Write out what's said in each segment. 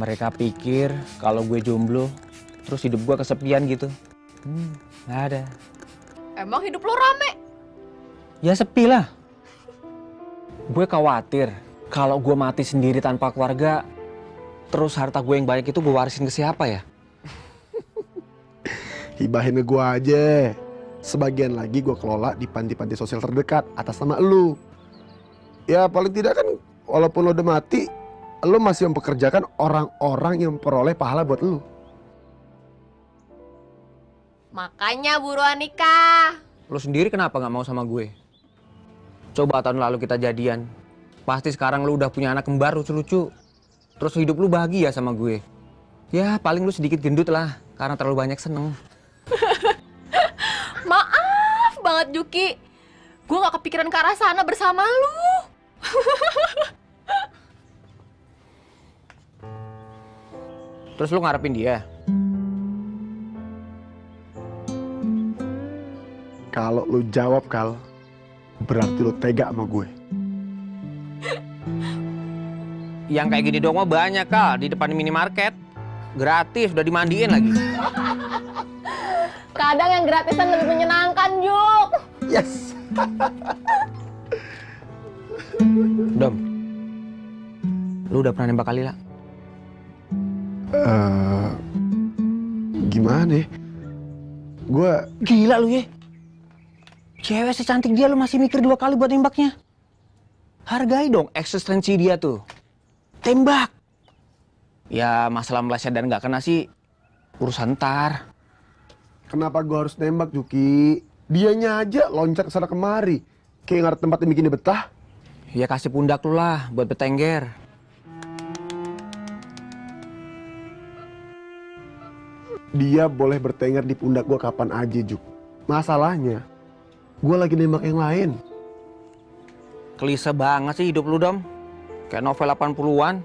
Mereka pikir kalau gue jomblo, terus hidup gue kesepian gitu. Nggak ada. Emang hidup lo rame? Ya sepi lah. Gue khawatir kalau gue mati sendiri tanpa keluarga, terus harta gue yang banyak itu gue warisin ke siapa ya? Hibahin ke gue aja. Sebagian lagi gue kelola di panti-panti sosial terdekat atas nama lu. Ya paling tidak kan walaupun lo udah mati, lo masih mempekerjakan orang-orang yang memperoleh pahala buat lu. Makanya buruan nikah. Lo sendiri kenapa nggak mau sama gue? Coba tahun lalu kita jadian. Pasti sekarang lo udah punya anak kembar lucu-lucu. Terus hidup lo bahagia sama gue. Ya paling lo sedikit gendut lah, karena terlalu banyak seneng. Maaf banget Juki. Gue gak kepikiran ke arah sana bersama lu. Terus lo ngarepin dia? Kalau lu jawab, Kal, berarti lu tega sama gue. Yang kayak gini dong mah banyak, Kal, di depan minimarket. Gratis, udah dimandiin lagi. Kadang yang gratisan lebih menyenangkan, Juk. Yes. Dom, lu udah pernah nembak Kalila? Gimana ya? Gue Gila lu ya. Cewek secantik dia lu masih mikir 2 kali buat nembaknya. Hargai dong eksistensi dia tuh. Tembak. Ya masalah meleset dan nggak kena sih urusan ntar. kenapa gue harus nembak, Juki? Dianya aja loncat kesana kemari. Kayak nggak ada tempat yang bikin dia betah. Ya kasih pundak lu lah buat bertengger. Dia boleh bertengger di pundak gue kapan aja, Juk. Masalahnya, gue lagi nembak yang lain. Klise banget sih hidup lu, Dom. Kayak novel 80-an.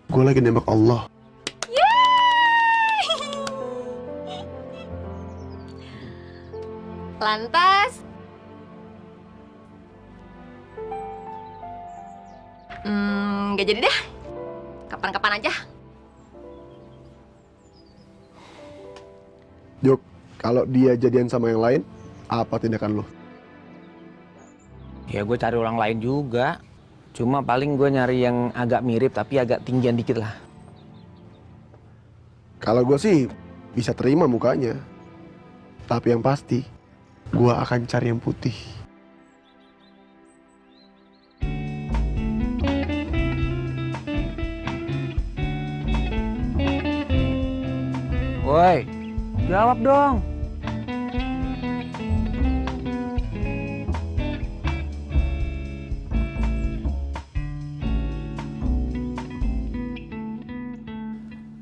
Gue lagi nembak Allah. Lantas, gak jadi dah. Kapan-kapan aja. Juk, kalau dia jadian sama yang lain, apa tindakan lo? Ya gue cari orang lain juga. Cuma paling gue nyari yang agak mirip tapi agak tinggian dikit lah. Kalau gue sih bisa terima mukanya. Tapi yang pasti, gue akan cari yang putih. Woi, jawab dong.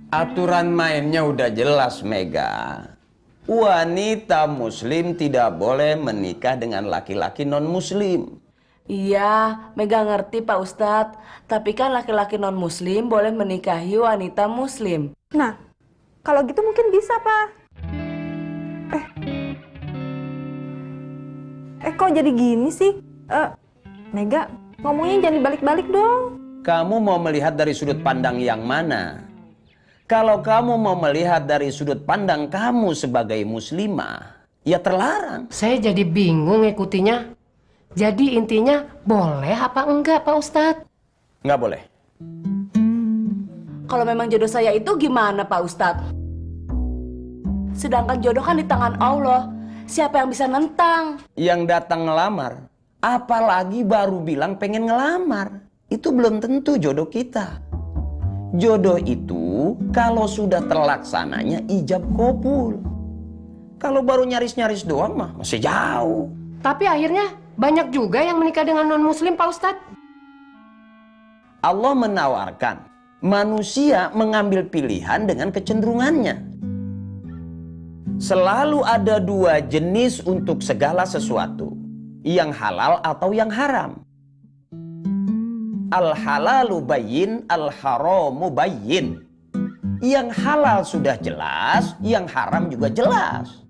Aturan mainnya udah jelas, Mega. Wanita muslim tidak boleh menikah dengan laki-laki non-muslim. Iya, Mega ngerti Pak Ustadz. Tapi kan laki-laki non-muslim boleh menikahi wanita muslim. Nah, kalau gitu mungkin bisa, Pak. Kok jadi gini sih? Mega, ngomongnya jangan dibalik-balik dong. Kamu mau melihat dari sudut pandang yang mana? Kalau kamu mau melihat dari sudut pandang kamu sebagai muslimah, ya terlarang. Saya jadi bingung ngikutinya. Jadi intinya boleh apa enggak Pak Ustadz? Nggak boleh. Kalau memang jodoh saya itu gimana Pak Ustadz? Sedangkan jodoh kan di tangan Allah. Siapa yang bisa nentang? Yang datang ngelamar, apalagi baru bilang pengen ngelamar, itu belum tentu jodoh kita. Jodoh itu kalau sudah terlaksananya ijab kabul. Kalau baru nyaris-nyaris doang mah masih jauh. Tapi akhirnya banyak juga yang menikah dengan non-muslim Pak Ustadz. Allah menawarkan manusia mengambil pilihan dengan kecenderungannya. Selalu ada 2 jenis untuk segala sesuatu, yang halal atau yang haram. Al-halalu bayyin, al-haramu bayyin. Yang halal sudah jelas, yang haram juga jelas.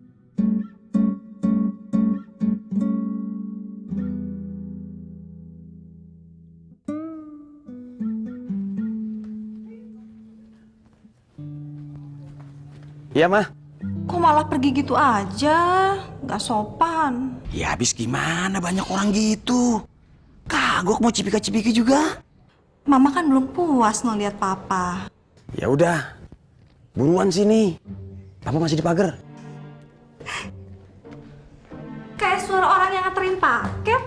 Iya, Mah. Kok malah pergi gitu aja? Gak sopan. Ya habis gimana, banyak orang gitu. Kagok mau cipika-cipiki juga. Mama kan belum puas ngeliat papa. Ya udah, buruan sini. Papa masih di pagar. Kayak suara orang yang nganterin paket.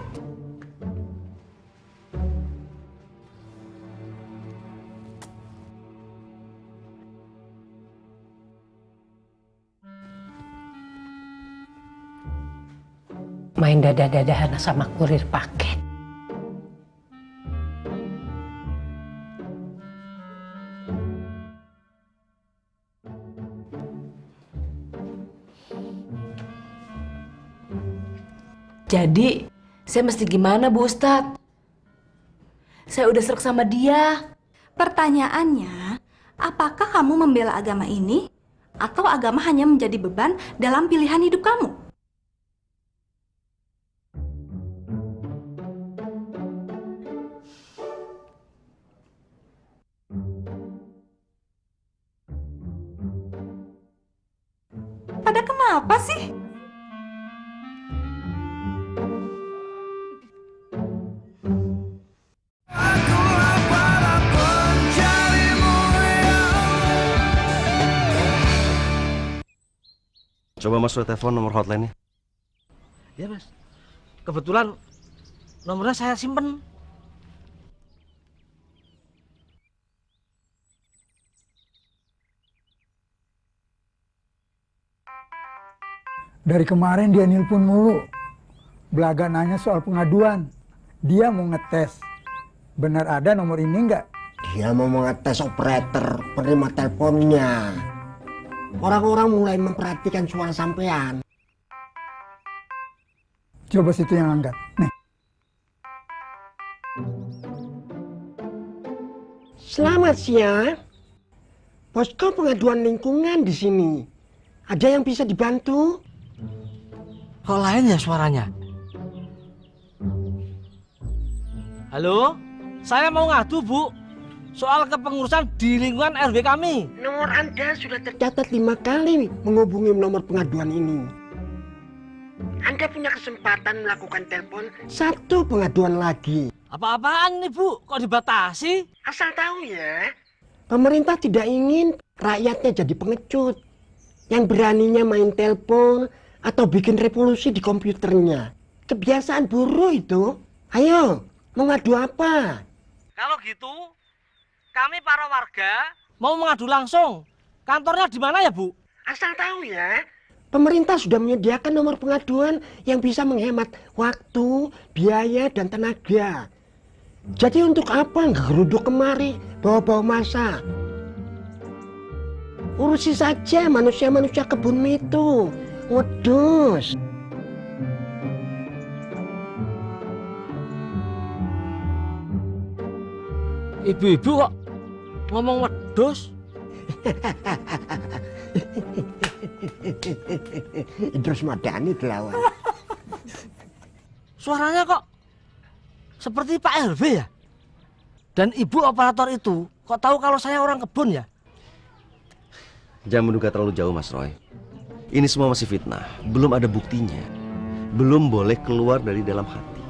Main dadah-dadahan sama kurir paket. Jadi, saya mesti gimana Bu Ustadz? Saya udah serak sama dia. Pertanyaannya, apakah kamu membela agama ini atau agama hanya menjadi beban dalam pilihan hidup kamu? Pada kenapa sih? Coba Mas udah telepon nomor hotline-nya. Ya Mas, kebetulan nomornya saya simpen. Dari kemarin dia nelpon mulu. Belaga nanya soal pengaduan. Dia mau ngetes. Benar ada nomor ini nggak? Dia mau mengetes operator penerima teleponnya. Orang-orang mulai memperhatikan suara sampean. Coba situ yang angkat. Nih. Selamat siang. Posko pengaduan lingkungan di sini. Ada yang bisa dibantu? Kok lain ya suaranya? Halo, saya mau ngadu Bu, soal kepengurusan di lingkungan RW kami. Nomor Anda sudah tercatat 5 kali menghubungi nomor pengaduan ini. Anda punya kesempatan melakukan telepon 1 pengaduan lagi. Apa-apaan nih Bu, kok dibatasi? Asal tahu ya, pemerintah tidak ingin rakyatnya jadi pengecut yang beraninya main telepon atau bikin revolusi di komputernya. Kebiasaan buruk itu. Ayo, mau ngadu apa? Kalau gitu, kami para warga mau mengadu langsung. Kantornya di mana ya Bu? Asal tahu ya, pemerintah sudah menyediakan nomor pengaduan yang bisa menghemat waktu, biaya, dan tenaga. Jadi untuk apa ngeruduk kemari, bawa-bawa masa? Urusi saja manusia-manusia kebun itu. Wedus. Ibu-ibu kok ngomong wedus? Idrus Madani dilawan. Suaranya kok seperti Pak RW ya? Dan ibu operator itu kok tahu kalau saya orang kebun ya? Jangan menduga terlalu jauh Mas Roy. Ini semua masih fitnah, belum ada buktinya. Belum boleh keluar dari dalam hati.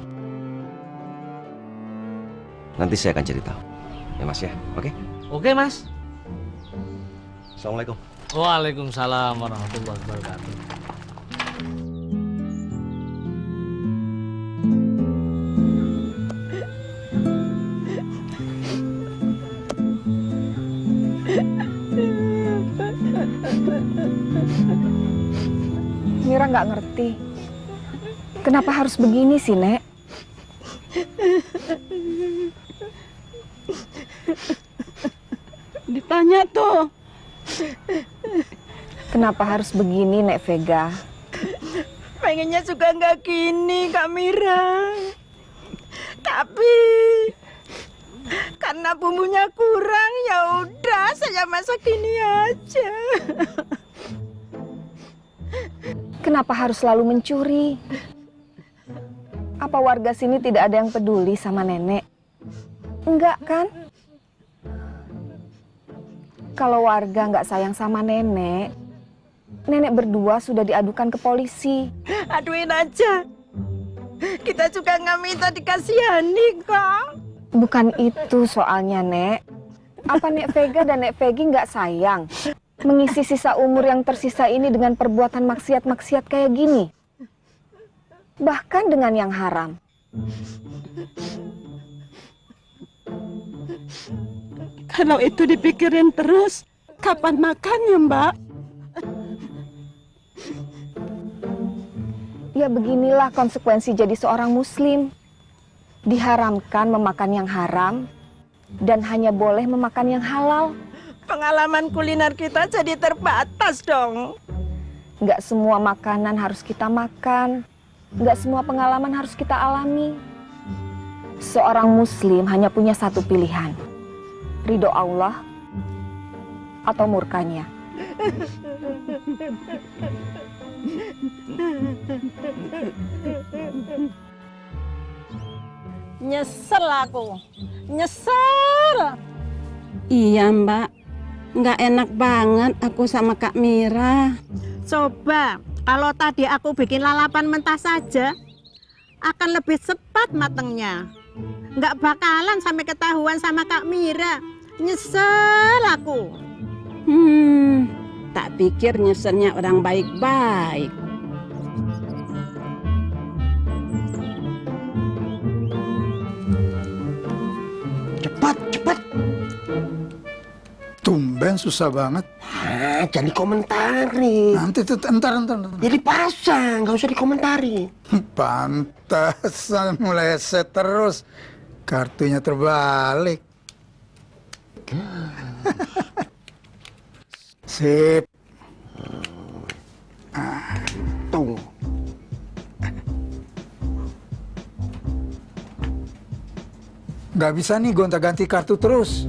Nanti saya akan cari tahu. Ya Mas ya, oke? Oke Mas. Assalamualaikum. Waalaikumsalam warahmatullahi wabarakatuh. Mira nggak ngerti. Kenapa harus begini sih, Nek? Ditanya tuh. Kenapa harus begini, Nek Vega? Pengennya juga nggak gini, Kak Mira. Tapi karena bumbunya kurang, ya udah saya masak ini aja. Kenapa harus selalu mencuri? Apa warga sini tidak ada yang peduli sama nenek? Enggak kan? Kalau warga nggak sayang sama nenek, nenek berdua sudah diadukan ke polisi. Aduin aja. Kita juga nggak minta dikasihani kok. Bukan itu soalnya, Nek. Apa Nek Vega dan Nek Vegi nggak sayang mengisi sisa umur yang tersisa ini dengan perbuatan maksiat-maksiat kayak gini? Bahkan dengan yang haram. Kalau itu dipikirin terus, kapan makannya, Mbak? Ya beginilah konsekuensi jadi seorang muslim. Diharamkan memakan yang haram dan hanya boleh memakan yang halal. Pengalaman kuliner kita jadi terbatas dong. Nggak semua makanan harus kita makan. Nggak semua pengalaman harus kita alami. Seorang muslim hanya punya satu pilihan. Ridho Allah atau murkanya. Nyesel aku. Nyesel. Iya, Mbak. Nggak enak banget aku sama Kak Mira. Coba, kalau tadi aku bikin lalapan mentah saja, akan lebih cepat matengnya. Nggak bakalan sampai ketahuan sama Kak Mira. Nyesel aku. Tak pikir nyeselnya orang baik-baik. Cepat, cepat. Tumben susah banget. Nah, jangan dikomentari. Nanti tuh entar. Jadi pasang, nggak usah dikomentari. Pantesan meleset terus. Kartunya terbalik. Sip. Tuh. Nggak bisa nih gonta-ganti kartu terus.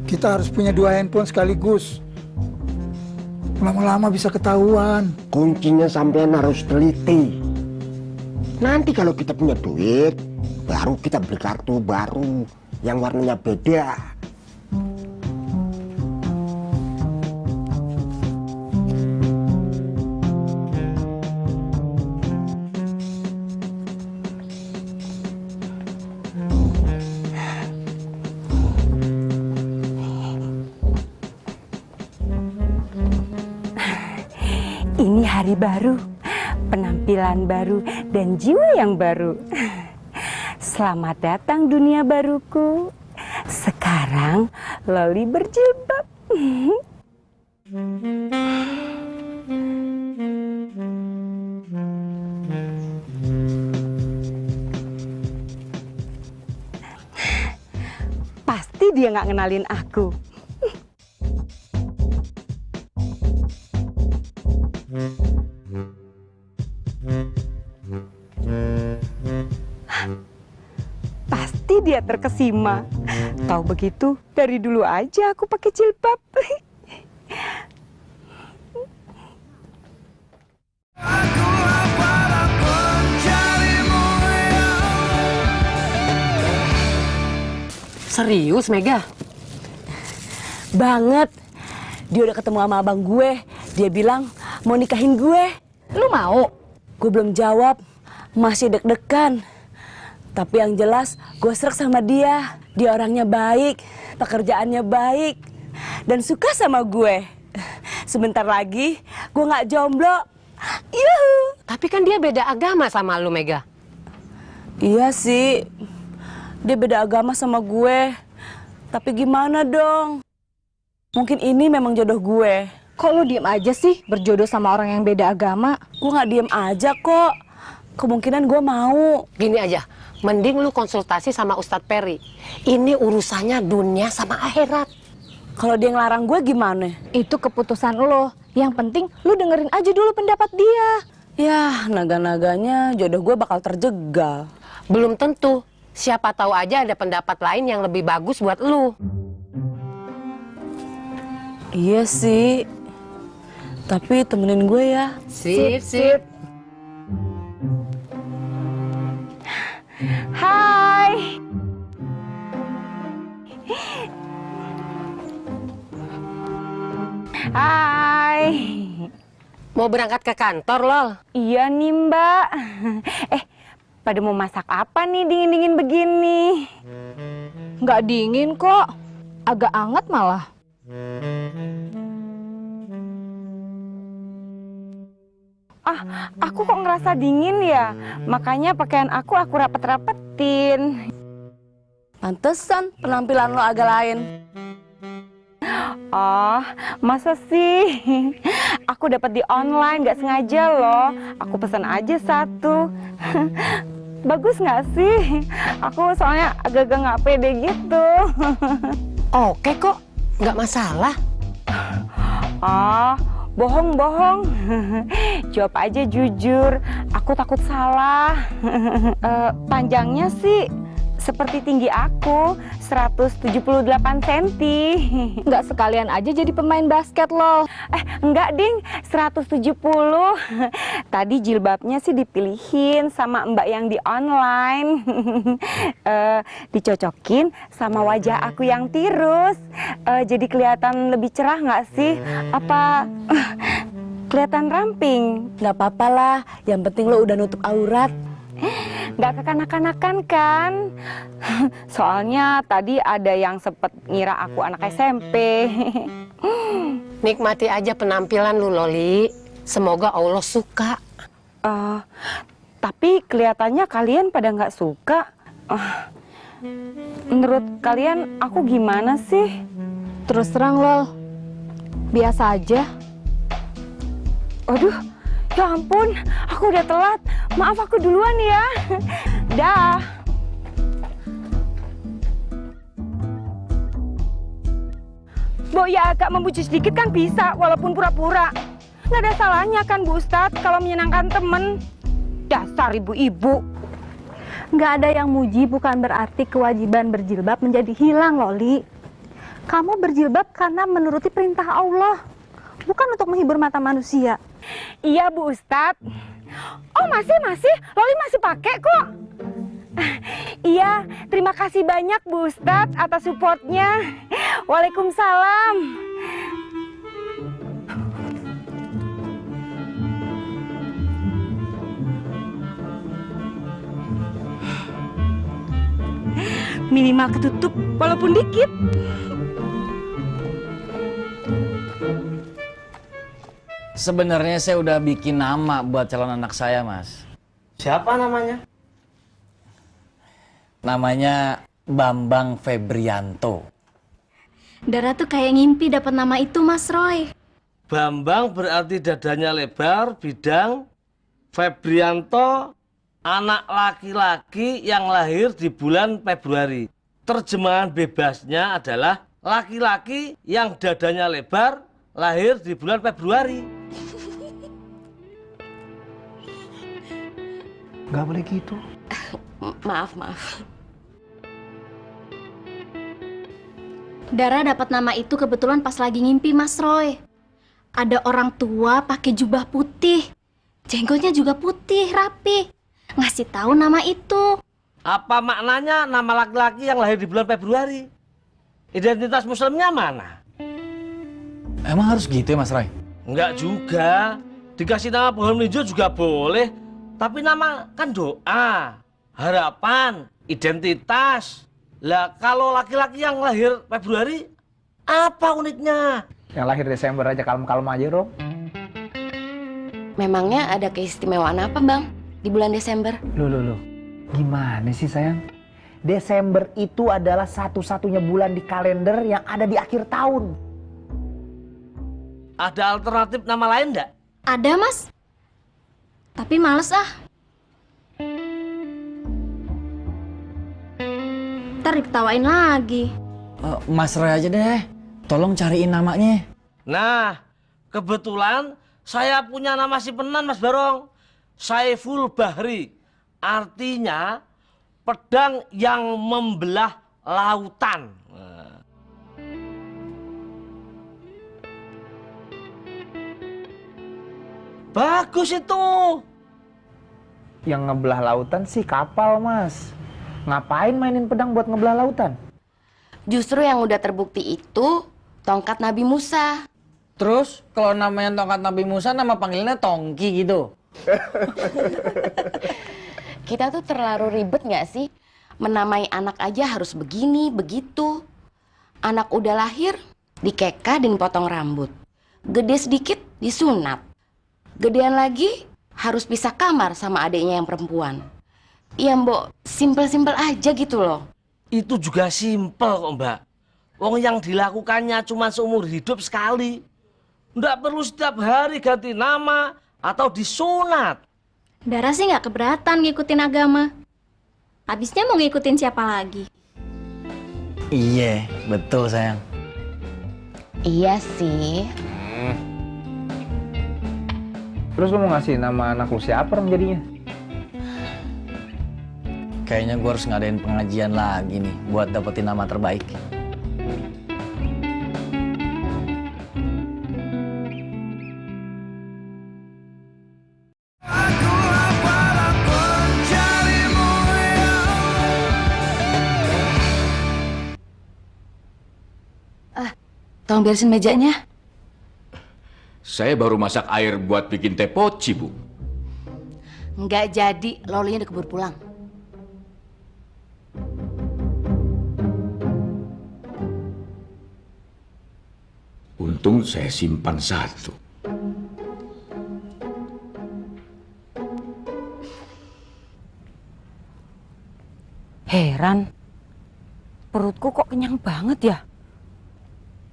Kita harus punya 2 handphone sekaligus. Lama-lama bisa ketahuan. Kuncinya sampean harus teliti. Nanti kalau kita punya duit, baru kita beli kartu baru yang warnanya beda. Ini hari baru, penampilan baru, dan jiwa yang baru. Selamat datang dunia baruku. Sekarang Loli berjilbab. Pasti dia nggak ngenalin aku. Pasti dia terkesima. Tahu begitu, dari dulu aja aku pakai jilbab. Serius, Mega? Banget. Dia udah ketemu sama abang gue. Dia bilang mau nikahin gue. Lu mau? Gue belum jawab. Masih deg-degan. Tapi yang jelas gue srek sama dia. Dia orangnya baik, pekerjaannya baik, dan suka sama gue. Sebentar lagi gue nggak jomblo. Yuhu. Tapi kan dia beda agama sama lu, Mega. Iya sih. Dia beda agama sama gue. Tapi gimana dong? Mungkin ini memang jodoh gue. Kok lu diem aja sih berjodoh sama orang yang beda agama? Gue nggak diem aja kok. Kemungkinan gue mau. Gini aja, mending lu konsultasi sama Ustadz Peri. Ini urusannya dunia sama akhirat. Kalau dia ngelarang gue gimana? Itu keputusan lo. Yang penting lu dengerin aja dulu pendapat dia. Ya, naga-naganya jodoh gue bakal terjegal. Belum tentu. Siapa tahu aja ada pendapat lain yang lebih bagus buat lu. Iya sih. Tapi temenin gue ya. Sip. Hai. Hai. Mau berangkat ke kantor, Lol? Iya nih, Mbak. Pada mau masak apa nih dingin-dingin begini? Nggak dingin kok. Agak anget malah. Aku kok ngerasa dingin ya? Makanya pakaian aku rapet-rapetin. Pantesan penampilan lo agak lain. Oh, masa sih? Aku dapat di online, nggak sengaja loh. Aku pesan aja satu. Bagus nggak sih? Aku soalnya agak-agak nggak pede gitu. Oke kok, nggak masalah. Bohong. Jawab aja jujur. Aku takut salah. Panjangnya sih seperti tinggi aku, 178 cm. Nggak sekalian aja jadi pemain basket, Lol. Enggak, Ding. 170. Tadi jilbabnya sih dipilihin sama Mbak yang di online. Dicocokin sama wajah aku yang tirus. Jadi kelihatan lebih cerah nggak sih? Apa kelihatan ramping? Nggak apa-apa lah, yang penting lo udah nutup aurat. Nggak kekanak-kanakan kan? Soalnya tadi ada yang sempet ngira aku anak SMP. Nikmati aja penampilan lu, Loli. Semoga Allah suka. Tapi kelihatannya kalian pada nggak suka. Menurut kalian aku gimana sih? Terus terang, Lol. Biasa aja. Aduh, ya ampun, aku udah telat. Maaf, aku duluan ya. Dah. Bu, ya agak membujuk sedikit kan bisa, walaupun pura-pura. Nggak ada salahnya kan Bu Ustadz kalau menyenangkan temen. Dasar ibu-ibu. Nggak ada yang muji bukan berarti kewajiban berjilbab menjadi hilang, Loli. Kamu berjilbab karena menuruti perintah Allah, bukan untuk menghibur mata manusia. Iya Bu Ustadz. Oh masih, Loli masih pakai kok. Iya, terima kasih banyak Bu Ustadz atas supportnya. Waalaikumsalam. Minimal ketutup walaupun dikit. Sebenarnya saya udah bikin nama buat calon anak saya, Mas. Siapa namanya? Namanya Bambang Febrianto. Dara tuh kayak ngimpi dapat nama itu, Mas Roy. Bambang berarti dadanya lebar, bidang. Febrianto, anak laki-laki yang lahir di bulan Februari. Terjemahan bebasnya adalah laki-laki yang dadanya lebar, lahir di bulan Februari. Gak boleh gitu. Maaf. Dara dapat nama itu kebetulan pas lagi ngimpi, Mas Roy. Ada orang tua pakai jubah putih, jenggotnya juga putih, rapi. Ngasih tahu nama itu. Apa maknanya nama laki-laki yang lahir di bulan Februari? Identitas muslimnya mana? Emang harus gitu ya, Mas Roy? Enggak juga. Dikasih nama pohon hijau juga boleh. Tapi nama kan doa, harapan, identitas. Lah kalau laki-laki yang lahir Februari, apa uniknya? Yang lahir Desember aja kalem-kalem aja, Rom. Memangnya ada keistimewaan apa, Bang, di bulan Desember? Loh. Gimana sih, sayang? Desember itu adalah satu-satunya bulan di kalender yang ada di akhir tahun. Ada alternatif nama lain enggak? Ada, Mas. Tapi males ah. Ntar diketawain lagi. Mas Roy aja deh. Tolong cariin namanya. Nah, kebetulan saya punya nama si penan, Mas Barong. Saiful Bahri. Artinya pedang yang membelah lautan. Bagus itu. Yang ngebelah lautan sih kapal, Mas. Ngapain mainin pedang buat ngebelah lautan? Justru yang udah terbukti itu tongkat Nabi Musa. Terus kalau namanya tongkat Nabi Musa, nama panggilannya Tongki gitu. Kita tuh terlalu ribet nggak sih? Menamai anak aja harus begini, begitu. Anak udah lahir, dikeka dan potong rambut. Gede sedikit, disunat. Gedean lagi, harus pisah kamar sama adiknya yang perempuan. Iya mbok, simpel-simpel aja gitu loh. Itu juga simpel kok Mbak. Wong yang dilakukannya cuma seumur hidup sekali. Nggak perlu setiap hari ganti nama atau disunat. Dara sih nggak keberatan ngikutin agama. Habisnya mau ngikutin siapa lagi? Iya, betul sayang. Iya sih. Terus lu mau ngasih nama anak lu siapa dong jadinya? Kayaknya gue harus ngadain pengajian lagi nih buat dapetin nama terbaik. Tolong beresin mejanya. Saya baru masak air buat bikin teh poci, Bu. Nggak jadi, lolinya udah keburu pulang. Untung saya simpan satu. Heran, perutku kok kenyang banget ya?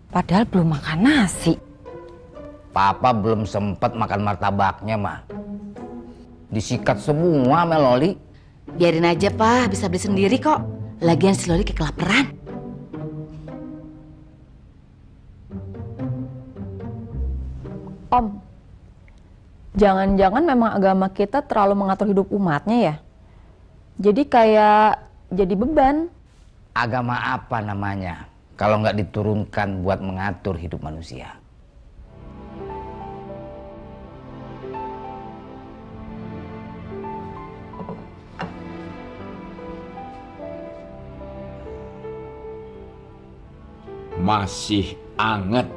Padahal belum makan nasi. Papa belum sempet makan martabaknya, mah. Disikat semua sama Loli. Biarin aja, Pak. Bisa beli sendiri kok. Lagian si Loli kayak kelaparan. Om, jangan-jangan memang agama kita terlalu mengatur hidup umatnya ya? Jadi kayak jadi beban. Agama apa namanya kalau nggak diturunkan buat mengatur hidup manusia? Masih anget.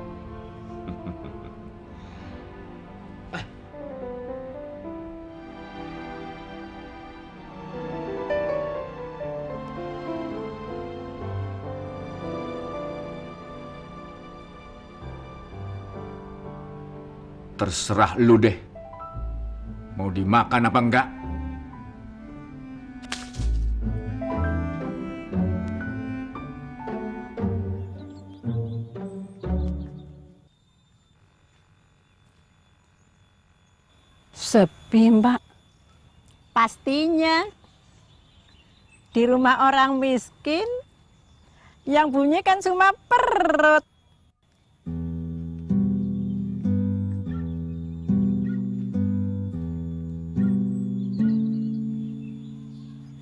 Terserah lu deh. Mau dimakan apa enggak? Sepi, Mbak. Pastinya. Di rumah orang miskin, yang bunyi kan cuma perut.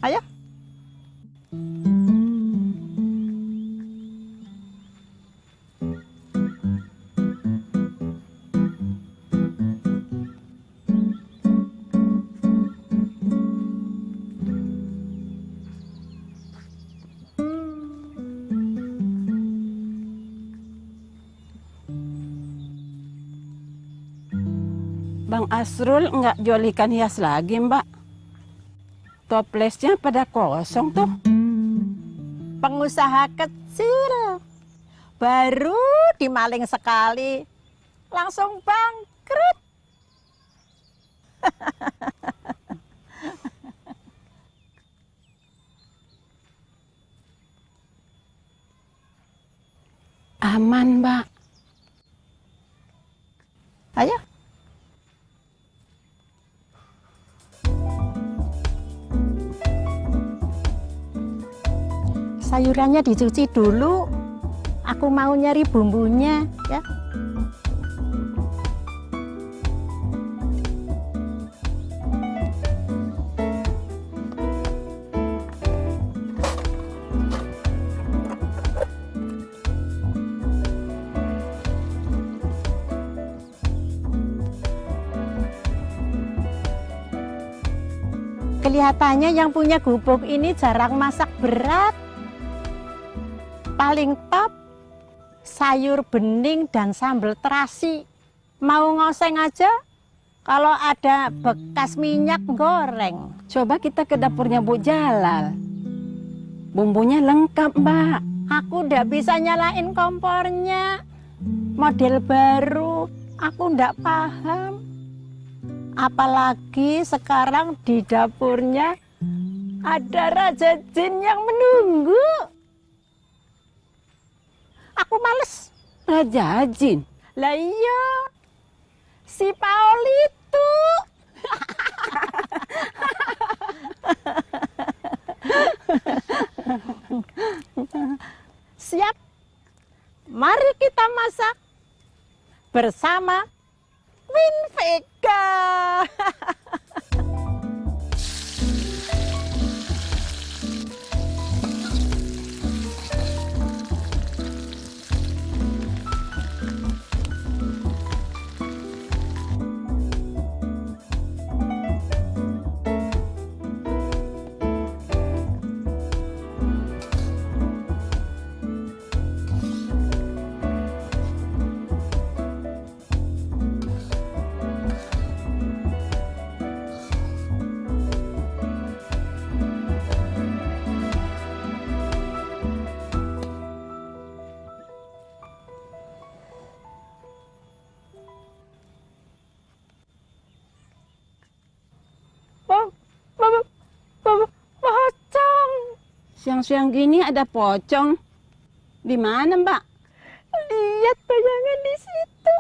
Ayo. Bang Asrul nggak jual ikan hias lagi, Mbak. Toplesnya pada kosong tuh. Pengusaha kecil. Baru dimaling sekali. Langsung bangkrut. Aman, Mbak. Ayo. Sayurannya dicuci dulu. Aku mau nyari bumbunya, ya. Kelihatannya yang punya gubuk ini jarang masak berat. Paling top sayur bening dan sambal terasi. Mau ngoseng aja? Kalau ada bekas minyak goreng. Coba kita ke dapurnya Bu Jalal. Bumbunya lengkap, Mbak. Aku ndak bisa nyalain kompornya. Model baru, aku ndak paham. Apalagi sekarang di dapurnya ada Raja Jin yang menunggu. Aku males. Raja Jin? Lah iya, si Paul itu. Siap? Mari kita masak bersama Queen Vega. Pocong. Siang-siang gini ada pocong. Di mana, Mbak? Lihat bayangan di situ.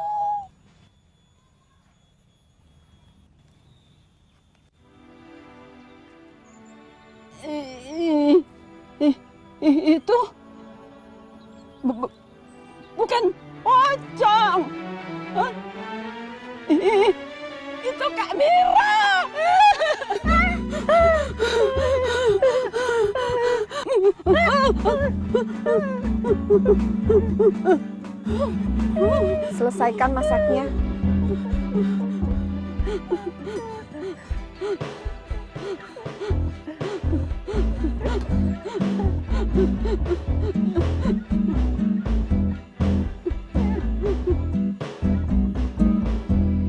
Itu bukan pocong. Hah? Itu Kak Mira. Selesaikan masaknya.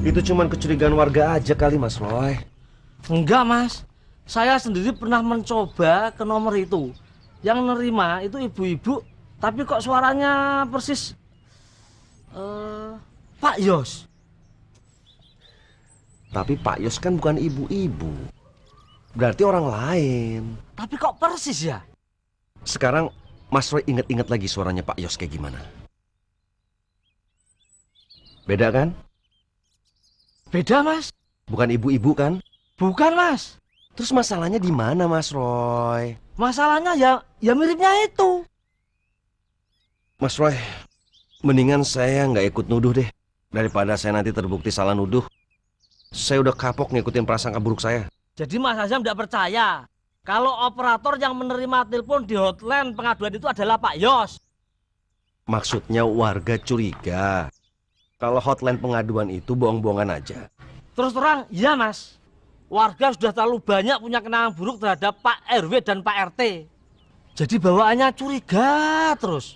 Itu cuman kecurigaan warga aja kali, Mas Roy. Enggak, Mas. Saya sendiri pernah mencoba ke nomor itu. Yang nerima itu ibu-ibu, tapi kok suaranya persis Pak Yos. Tapi Pak Yos kan bukan ibu-ibu. Berarti orang lain. Tapi kok persis ya? Sekarang Mas Roy ingat-ingat lagi suaranya Pak Yos kayak gimana. Beda kan? Beda, Mas. Bukan ibu-ibu kan? Bukan, Mas. Terus masalahnya di mana, Mas Roy? Masalahnya ya miripnya itu. Mas Roy, mendingan saya nggak ikut nuduh deh. Daripada saya nanti terbukti salah nuduh. Saya udah kapok ngikutin prasangka buruk saya. Jadi Mas Azam tidak percaya kalau operator yang menerima telepon di hotline pengaduan itu adalah Pak Yos. Maksudnya warga curiga kalau hotline pengaduan itu bohong-bohongan aja. Terus terang, iya Mas. Warga sudah terlalu banyak punya kenangan buruk terhadap Pak RW dan Pak RT. Jadi bawaannya curiga terus.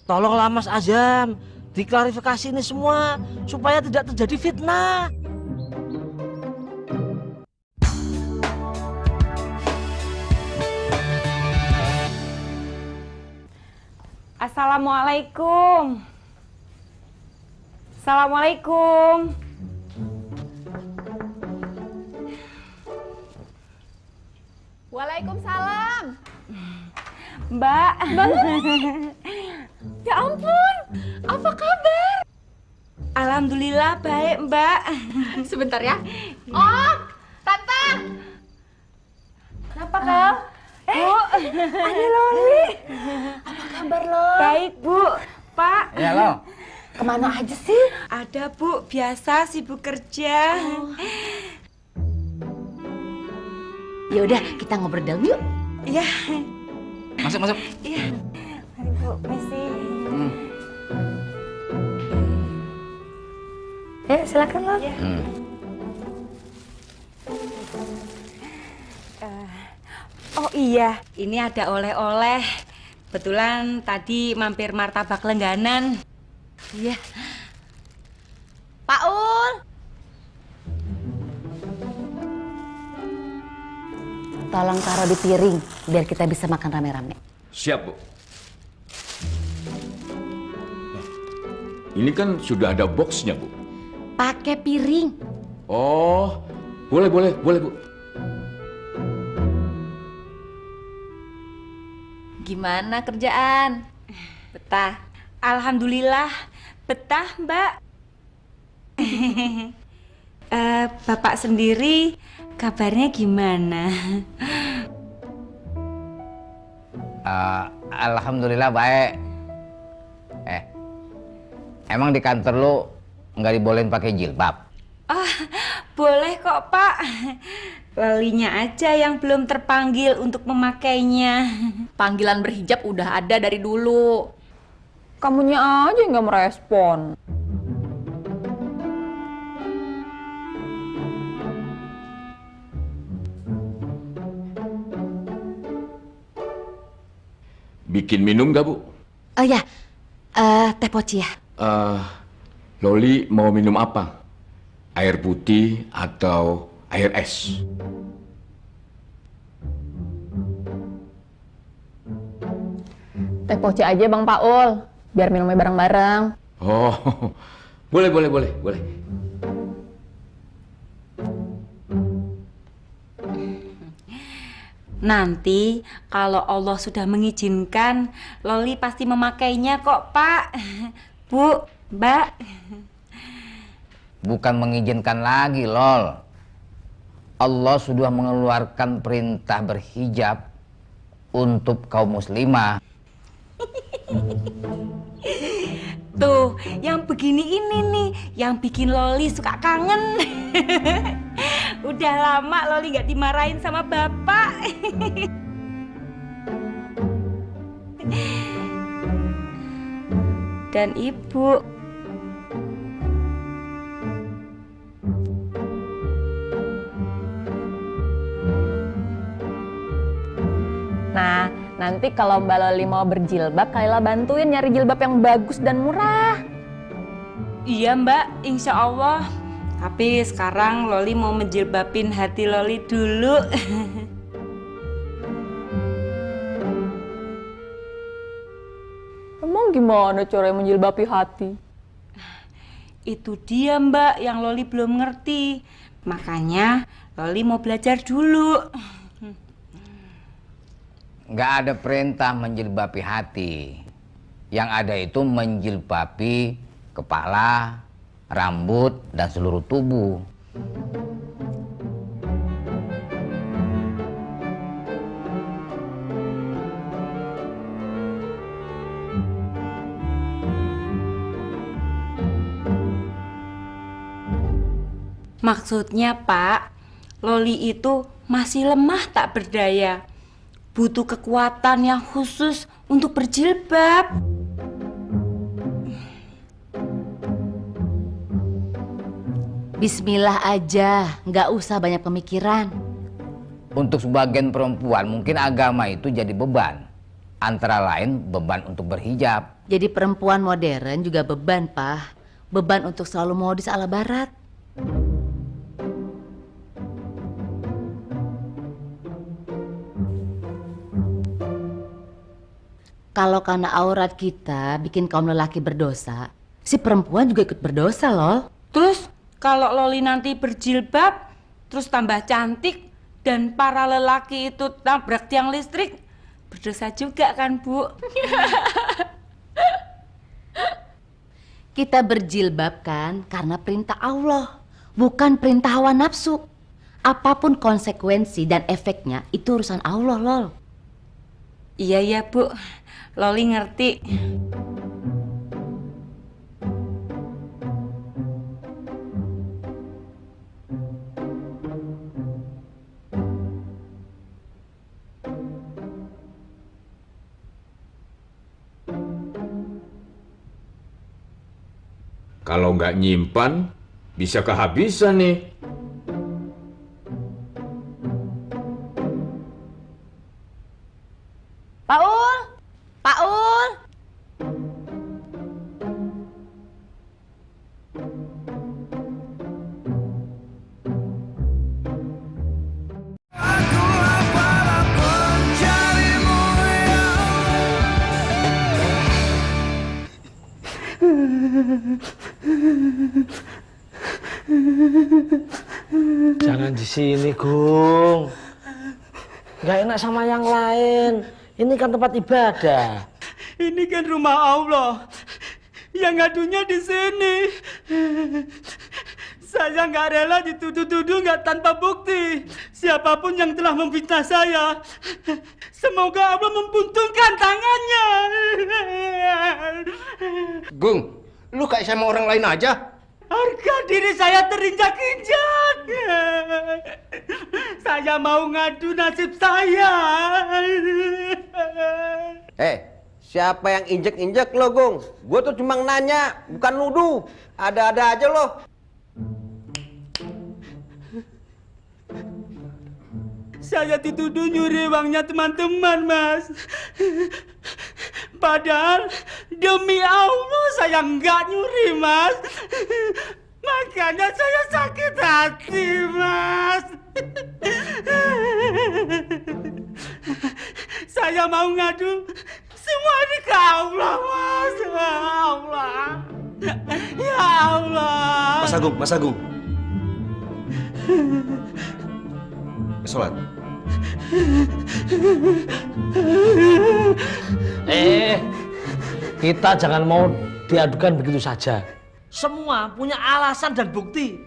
Tolonglah Mas Azam, diklarifikasi ini semua supaya tidak terjadi fitnah. Assalamualaikum. Assalamualaikum. Waalaikumsalam. Mbak. Ya ampun, apa kabar? Alhamdulillah baik, Mbak. Sebentar ya. Om, Tante. Kenapa kau? Bu, ada Loli. Apa kabar lo? Baik, Bu. Pak. Ya, Lo. Kemana aja sih? Ada, Bu. Biasa sibuk kerja. Ya udah, kita ngobrol dalam yuk. Iya. Masuk, masuk. Iya. Mari, Bu. Misi. Silakan Lo. Ya. Oh iya, ini ada oleh-oleh Kebetulan tadi mampir martabak langganan. Iya. Pak Ul. Tolong taruh di piring biar kita bisa makan rame-rame. Siap, Bu. Ini kan sudah ada boxnya, Bu. Pakai piring. Oh, boleh, Bu. Gimana kerjaan? Betah. Alhamdulillah, betah, Mbak. Bapak sendiri kabarnya gimana? Alhamdulillah baik. Emang di kantor lu nggak dibolehin pakai jilbab? Boleh kok, Pak. Lolinya aja yang belum terpanggil untuk memakainya. Panggilan berhijab udah ada dari dulu. Kamunya aja yang nggak merespon. Bikin minum gak, Bu? Oh ya, teh poci ya. Loli mau minum apa? Air putih atau air es? Teh poci aja Bang Paul, biar minumnya bareng-bareng. Oh, boleh. Nanti kalau Allah sudah mengizinkan, Loli pasti memakainya kok, Pak. Bu, Mbak. Bukan mengizinkan lagi, Lol. Allah sudah mengeluarkan perintah berhijab untuk kaum muslimah. Tuh, yang begini ini nih, yang bikin Loli suka kangen. Udah lama Loli gak dimarahin sama bapak. Dan ibu. Nah, nanti kalau Mbak Loli mau berjilbab, Kaila bantuin nyari jilbab yang bagus dan murah. Iya Mbak, insya Allah. Tapi sekarang Loli mau menjilbabin hati Loli dulu. Emang gimana cara menjilbabi hati? Itu dia Mbak yang Loli belum ngerti. Makanya Loli mau belajar dulu. Nggak ada perintah menjilbabi hati. Yang ada itu menjilbabi kepala, rambut, dan seluruh tubuh. Maksudnya Pak, Loli itu masih lemah tak berdaya. Butuh kekuatan yang khusus untuk berjilbab. Bismillah aja, nggak usah banyak pemikiran. Untuk sebagian perempuan mungkin agama itu jadi beban. Antara lain beban untuk berhijab. Jadi perempuan modern juga beban, Pak. Beban untuk selalu modis ala barat. Kalau karena aurat kita bikin kaum lelaki berdosa, si perempuan juga ikut berdosa loh. Terus kalau Loli nanti berjilbab, terus tambah cantik, dan para lelaki itu tabrak tiang listrik, berdosa juga kan Bu? Kita berjilbab kan karena perintah Allah, bukan perintah hawa nafsu. Apapun konsekuensi dan efeknya itu urusan Allah loh. Iya ya Bu, Loli ngerti. Kalau nggak nyimpan, bisa kehabisan nih. di sini, Gung. Nggak enak sama yang lain. Ini kan tempat ibadah. Ini kan rumah Allah. Yang ngadunya di sini. Saya nggak rela dituduh-tuduh nggak tanpa bukti. Siapapun yang telah memfitnah saya, semoga Allah membuntungkan tangannya. Gung, lu kayak sama orang lain aja. Harga diri saya terinjak-injak. Saya mau ngadu nasib saya. Siapa yang injek-injek lo, Gung? Gue tuh cuma nanya, bukan nuduh. Ada-ada aja lo. Saya dituduh nyuri uangnya teman-teman, Mas. Padahal demi Allah saya nggak nyuri, Mas. Makanya saya sakit hati, Mas. Saya mau ngadu semua ini ke Allah, Mas. Ya Allah. Ya Allah. Mas Agung. Sholat. Kita jangan mau diadukan begitu saja. Semua punya alasan dan bukti.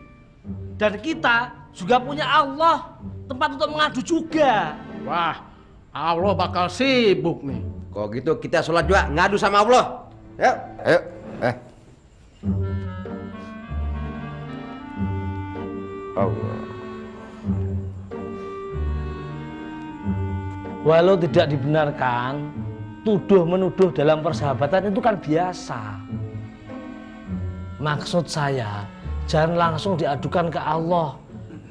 Dan kita juga punya Allah, tempat untuk mengadu juga. Wah, Allah bakal sibuk nih. Kalau gitu kita sholat juga ngadu sama Allah. Yuk. Ayo. Allah. Walau tidak dibenarkan, tuduh-menuduh dalam persahabatan itu kan biasa. Maksud saya, jangan langsung diadukan ke Allah.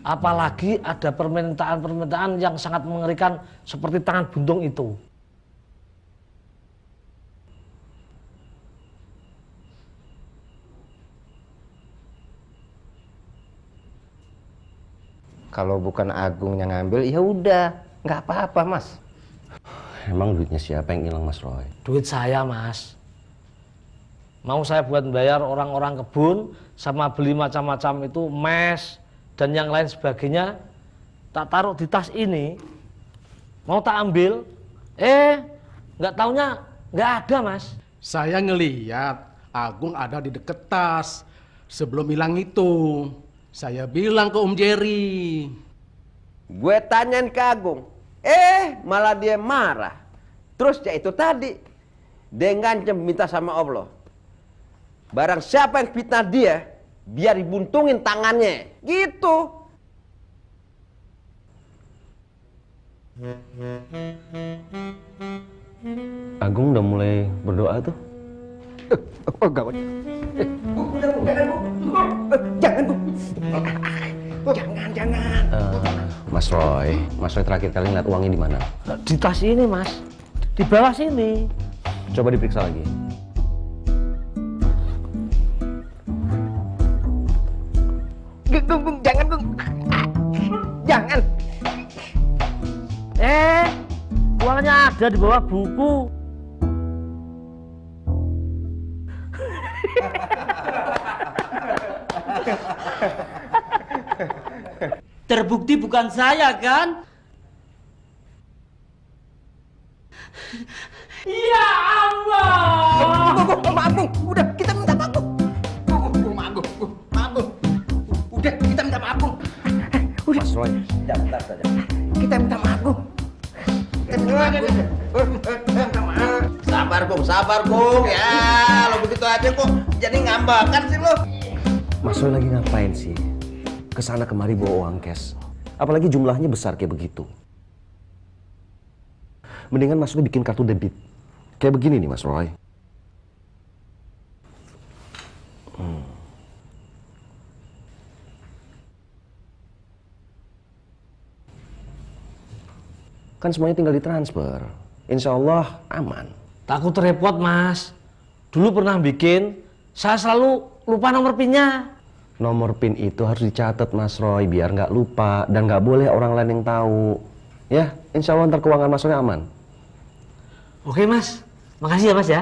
Apalagi ada permintaan-permintaan yang sangat mengerikan seperti tangan buntung itu. Kalau bukan Agung yang ngambil, ya udah, nggak apa-apa, Mas. Emang duitnya siapa yang hilang, Mas Roy? Duit saya, Mas. Mau saya buat bayar orang-orang kebun, sama beli macam-macam itu mes dan yang lain sebagainya, tak taruh di tas ini. Mau tak ambil, nggak taunya nggak ada, Mas. Saya ngeliat Agung ada di deket tas. Sebelum hilang itu, saya bilang ke Om Jerry. Gue tanyain ke Agung, malah dia marah. Terus ya itu tadi, dia ngancem minta sama Allah. Barang siapa yang fitnah dia, biar dibuntungin tangannya. Gitu. Agung udah mulai berdoa tuh. Oh gawat. Jangan, Bu. Jangan. Mas Roy terakhir kali ngeliat uangnya di mana? Di tas ini, Mas. Di bawah sini. Coba diperiksa lagi. Gung, jangan, Gung. Jangan. Uangnya ada di bawah buku. Terbukti bukan saya, kan? Ya Allah! Maaf, Gung. Udah, kita minta maaf, Gung. Maaf, Gung. Udah, kita minta maaf, Gung. Udah. Mas Roy. Bentar saja. Kita minta maaf, Gung. Sabar, Gung. Ya, lo begitu aja kok jadi ngambakan sih lo. Mas Roy lagi ngapain sih? Kesana kemari bawa uang cash. Apalagi jumlahnya besar kayak begitu. Mendingan Mas Roy bikin kartu debit. Kayak begini nih, Mas Roy. Kan semuanya tinggal ditransfer. Insya Allah aman. Takut repot, Mas. Dulu pernah bikin, saya selalu lupa nomor PIN-nya. Nomor PIN itu harus dicatat, Mas Roy, biar nggak lupa dan nggak boleh orang lain yang tahu. Ya, insya Allah ntar keuangan Mas Roy aman. Oke, Mas. Makasih ya, Mas ya.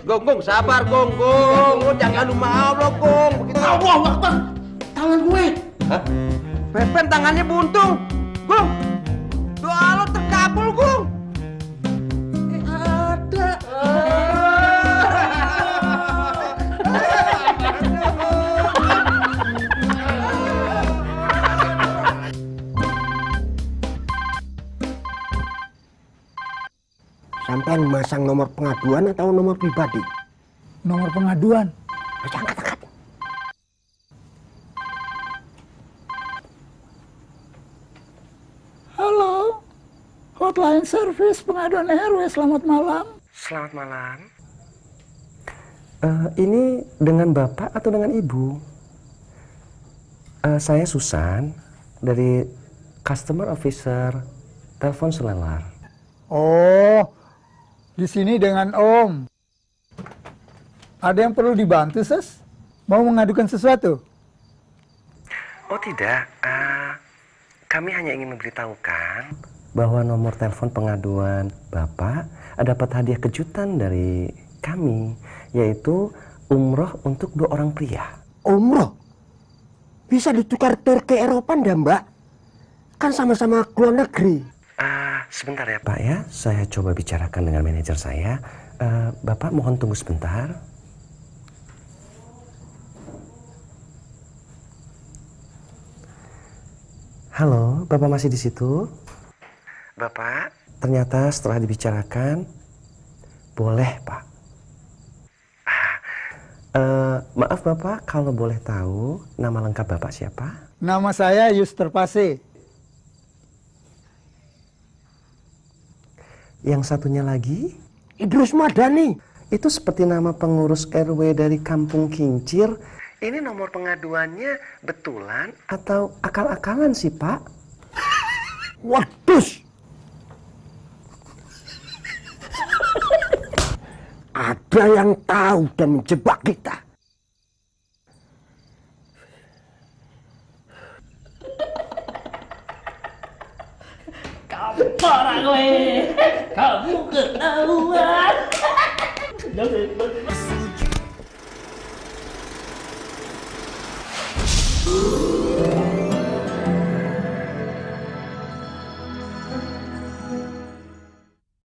Gung, sabar, Gung. Lu jangan lupa Allah, Gung. Begitu. Allah Akbar. Tangan gue. Hah? Pepen tangannya buntung. Gung, doa lo terkabul, Gung. Ada. Sampai masang nomor pengaduan atau nomor pribadi? Nomor pengaduan. Angkat. Halo, hotline service pengaduan RW, selamat malam. Selamat malam. Ini dengan Bapak atau dengan Ibu? Saya Susan dari Customer Officer Telepon Seluler. Oh, di sini dengan Om. Ada yang perlu dibantu, Ses? Mau mengadukan sesuatu? Oh tidak, kami hanya ingin memberitahukan bahwa nomor telepon pengaduan Bapak dapat hadiah kejutan dari kami, yaitu umroh untuk 2 orang pria. Umroh? Bisa ditukar tur ke Eropa ndak, Mbak? Kan sama-sama ke luar negeri. Sebentar ya Pak ya, saya coba bicarakan dengan manajer saya. Bapak mohon tunggu sebentar. Halo, Bapak masih di situ? Bapak, ternyata setelah dibicarakan, boleh Pak. Maaf Bapak, kalau boleh tahu nama lengkap Bapak siapa? Nama saya Yuster Pase. Yang satunya lagi? Idrus Madani. Itu seperti nama pengurus RW dari Kampung Kincir. Ini nomor pengaduannya betulan atau akal-akalan sih Pak? Waduh. Ada yang tahu dan menjebak kita. Kamu parah gue. Kamu ketahuan. Jangan.